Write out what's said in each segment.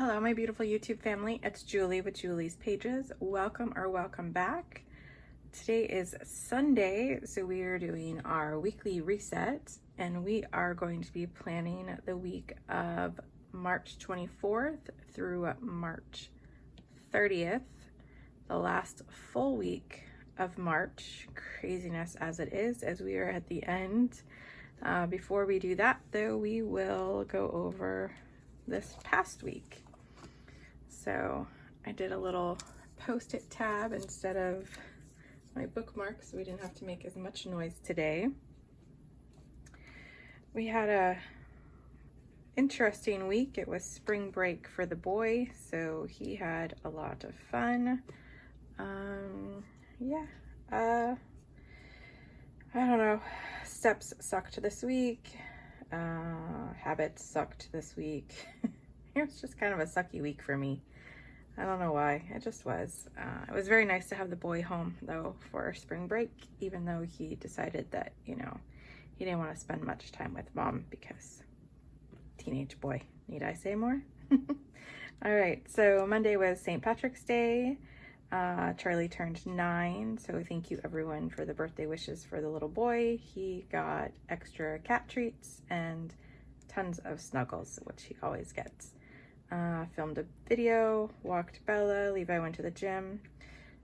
Hello, my beautiful YouTube family. It's Julie with Julie's Pages. Welcome back. Today is Sunday, so we are doing our weekly reset, and we are going to be planning the week of March 24th through March 30th, the last full week of March. Craziness as it is, as we are at the end. Before we do that, though, we will go over this past week. So I did a little post-it tab instead of my bookmarks, so we didn't have to make as much noise today. We had a interesting week. It was spring break for the boy, so he had a lot of fun. I don't know. Steps sucked this week. Habits sucked this week. It was just kind of a sucky week for me. I don't know why. It just was. It was very nice to have the boy home, though, for spring break, even though he decided that, he didn't want to spend much time with mom because teenage boy. Need I say more? All right, so Monday was St. Patrick's Day. Charlie turned 9, so thank you everyone for the birthday wishes for the little boy. He got extra cat treats and tons of snuggles, which he always gets. Filmed a video, walked Bella, Levi went to the gym.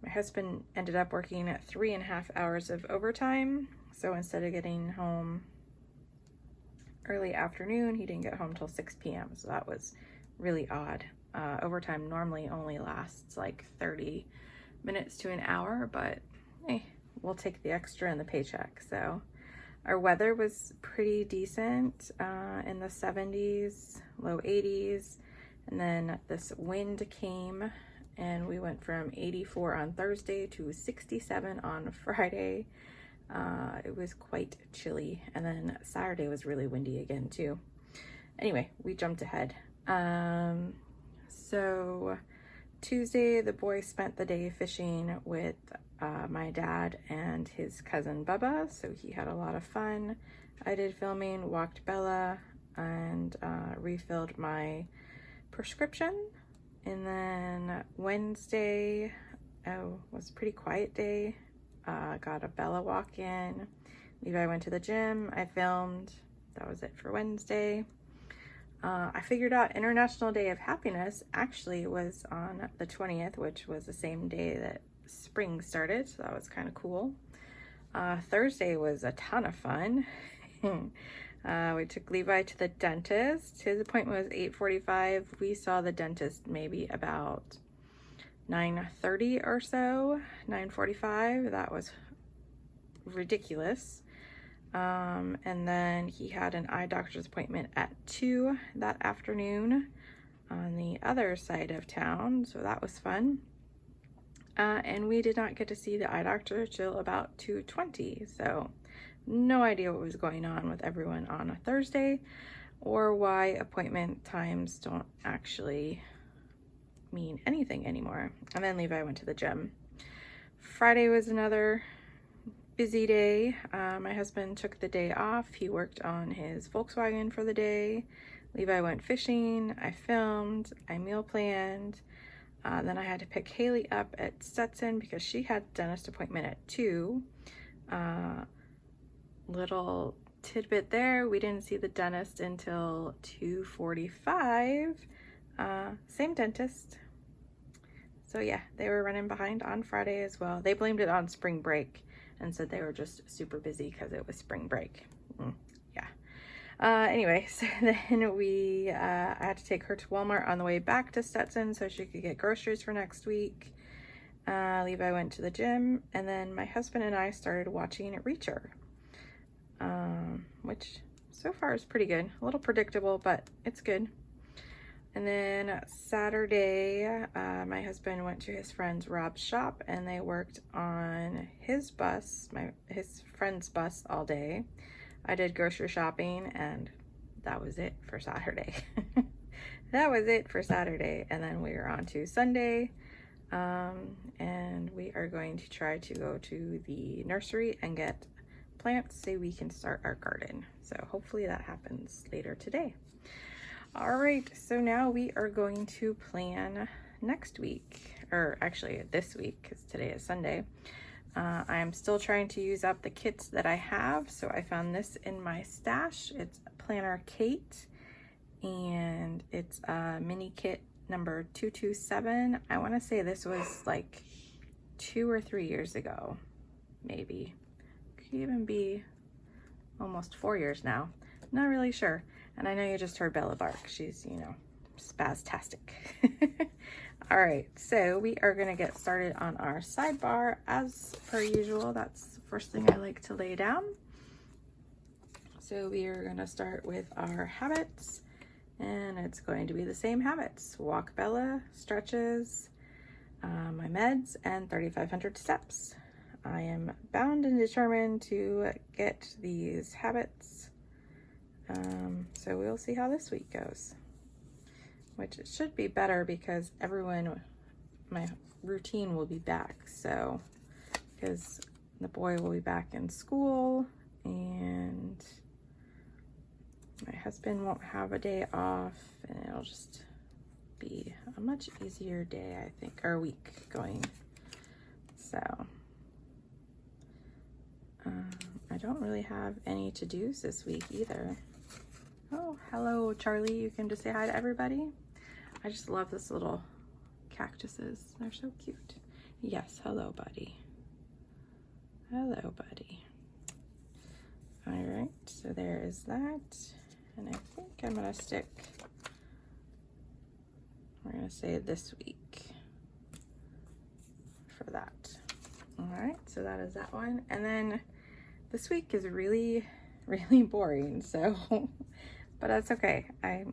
My husband ended up working 3.5 hours of overtime, so instead of getting home early afternoon, he didn't get home till 6 p.m., so that was really odd. Overtime normally only lasts like 30 minutes to an hour, but hey, we'll take the extra in the paycheck. So our weather was pretty decent, in the 70s, low 80s, and then this wind came and we went from 84 on Thursday to 67 on Friday. It was quite chilly, and then Saturday was really windy again too. Anyway, we jumped ahead. So Tuesday, the boy spent the day fishing with my dad and his cousin Bubba, so he had a lot of fun. I did filming, walked Bella, and refilled my prescription. And then Wednesday was a pretty quiet day. Got a Bella walk in. Levi went to the gym. I filmed. That was it for Wednesday. I figured out International Day of Happiness actually was on the 20th, which was the same day that spring started, so that was kind of cool. Thursday was a ton of fun. We took Levi to the dentist. His appointment was 8:45. We saw the dentist maybe about 9:30 or so, 9:45. That was ridiculous. And then he had an eye doctor's appointment at 2 that afternoon on the other side of town, so that was fun. And we did not get to see the eye doctor till about 2:20, so no idea what was going on with everyone on a Thursday, or why appointment times don't actually mean anything anymore. And then Levi went to the gym. Friday was another busy day. My husband took the day off. He worked on his Volkswagen for the day. Levi went fishing. I filmed. I meal planned. Then I had to pick Haley up at Stetson because she had a dentist appointment at 2. Little tidbit there, we didn't see the dentist until 2:45. Same dentist. So yeah, they were running behind on Friday as well. They blamed it on spring break and said they were just super busy because it was spring break. Anyway, so then I had to take her to Walmart on the way back to Stetson so she could get groceries for next week. Levi went to the gym, and then my husband and I started watching Reacher, which so far is pretty good. A little predictable, but it's good. And then Saturday, my husband went to his friend's Rob's shop, and they worked on his bus, his friend's bus all day. I did grocery shopping, and that was it for Saturday. That was it for Saturday, and then we are on to Sunday, and we are going to try to go to the nursery and get plants so we can start our garden. So hopefully that happens later today. All right, so now we are going to plan next week, or actually this week, because today is Sunday. I am still trying to use up the kits that I have, so I found this in my stash. It's Planner Kate, and it's a mini kit number 227. I want to say this was like 2 or 3 years ago, maybe. Could even be almost 4 years now. Not really sure. And I know you just heard Bella bark. She's, you know, spastastic. All right, so we are gonna get started on our sidebar as per usual. That's the first thing I like to lay down. So we are gonna start with our habits, and it's going to be the same habits: walk Bella, stretches, my meds, and 3,500 steps. I am bound and determined to get these habits. So we'll see how this week goes, which it should be better because my routine will be back. So, because the boy will be back in school and my husband won't have a day off, and it'll just be a much easier day, I think, or week going. So, I don't really have any to-dos this week either. Oh, hello, Charlie. You came to say hi to everybody. I just love this little cactuses. They're so cute. Yes, hello, buddy. Hello, buddy. All right, so there is that. And I think I'm gonna stick, we're gonna say this week for that. All right, so that is that one. And then this week is really boring, so, but that's okay. I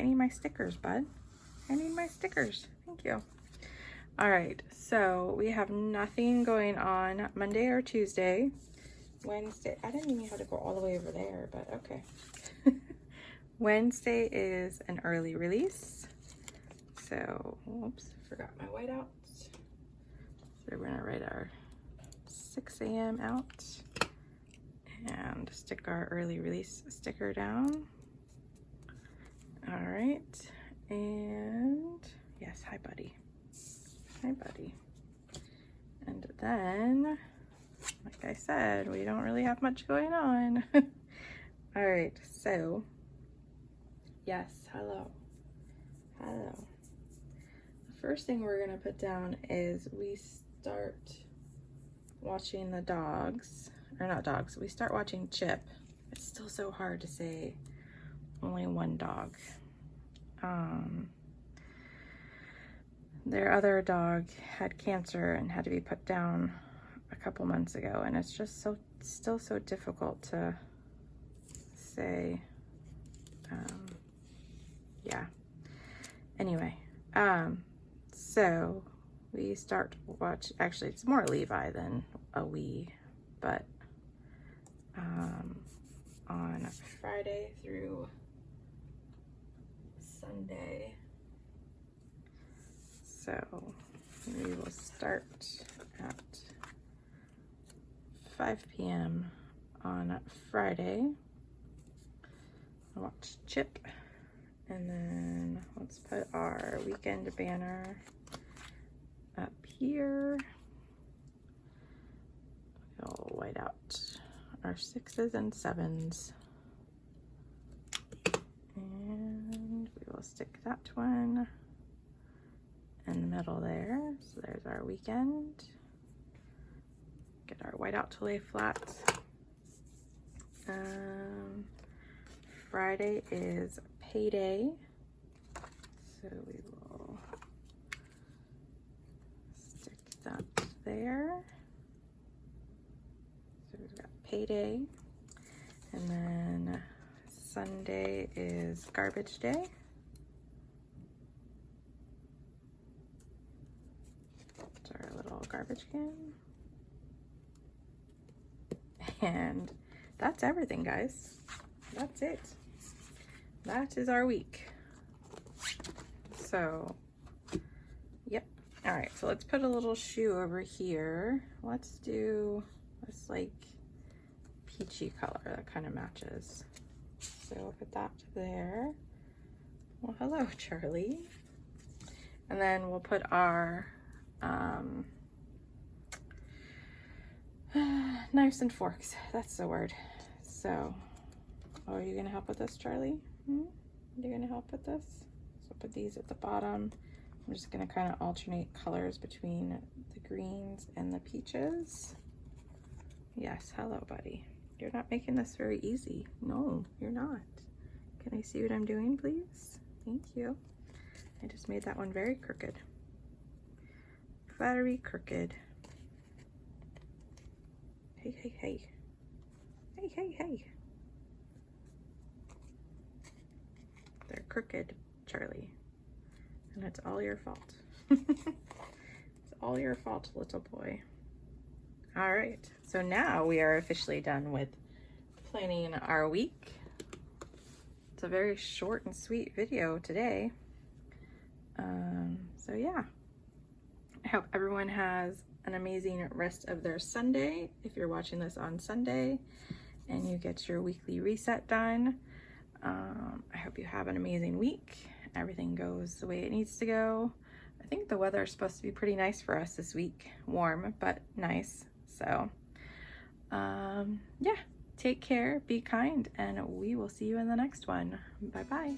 need my stickers, bud. I need my stickers. Thank you. All right, so we have nothing going on Monday or Tuesday. Wednesday, I didn't even have to go all the way over there, but okay. Wednesday is an early release. So, oops, forgot my whiteout. So we're gonna write our 6 a.m. out and stick our early release sticker down. All right, and yes, hi buddy. Hi buddy. And then, like I said, we don't really have much going on. All right, so yes, hello. Hello. The first thing we're gonna put down is we start watching the dogs, or not dogs, we start watching Chip. It's still so hard to say only one dog. Their other dog had cancer and had to be put down a couple months ago, and it's just still so difficult to say. Yeah, anyway, so we start actually it's more Levi than a we, but on Friday through Sunday. So we will start at 5 p.m. on Friday. Watch Chip, and then let's put our weekend banner up here. We'll white out our 6s and 7s, and we will stick that one in the middle there. So there's our weekend. Get our whiteout to lay flat. Friday is payday, so we will stick that there. So we've got payday, and then Sunday is garbage day. It's our little garbage can. And that's everything, guys. That's it. That is our week. So, yep. All right, so let's put a little shoe over here. Let's do this like peachy color that kind of matches. So put that there. Well, hello, Charlie. And then we'll put our knives and forks. That's the word. So, are you gonna help with this, Charlie? Are you gonna help with this? So put these at the bottom. I'm just gonna kind of alternate colors between the greens and the peaches. Yes, hello, buddy. You're not making this very easy. No, you're not. Can I see what I'm doing, please? Thank you. I just made that one very crooked. Very crooked. Hey, hey, hey. Hey, hey, hey. They're crooked, Charlie. And it's all your fault. It's all your fault, little boy. All right, so now we are officially done with planning our week. It's a very short and sweet video today. So yeah, I hope everyone has an amazing rest of their Sunday. If you're watching this on Sunday and you get your weekly reset done, I hope you have an amazing week. Everything goes the way it needs to go. I think the weather is supposed to be pretty nice for us this week. Warm, but nice. So, yeah, take care, be kind, and we will see you in the next one. Bye-bye.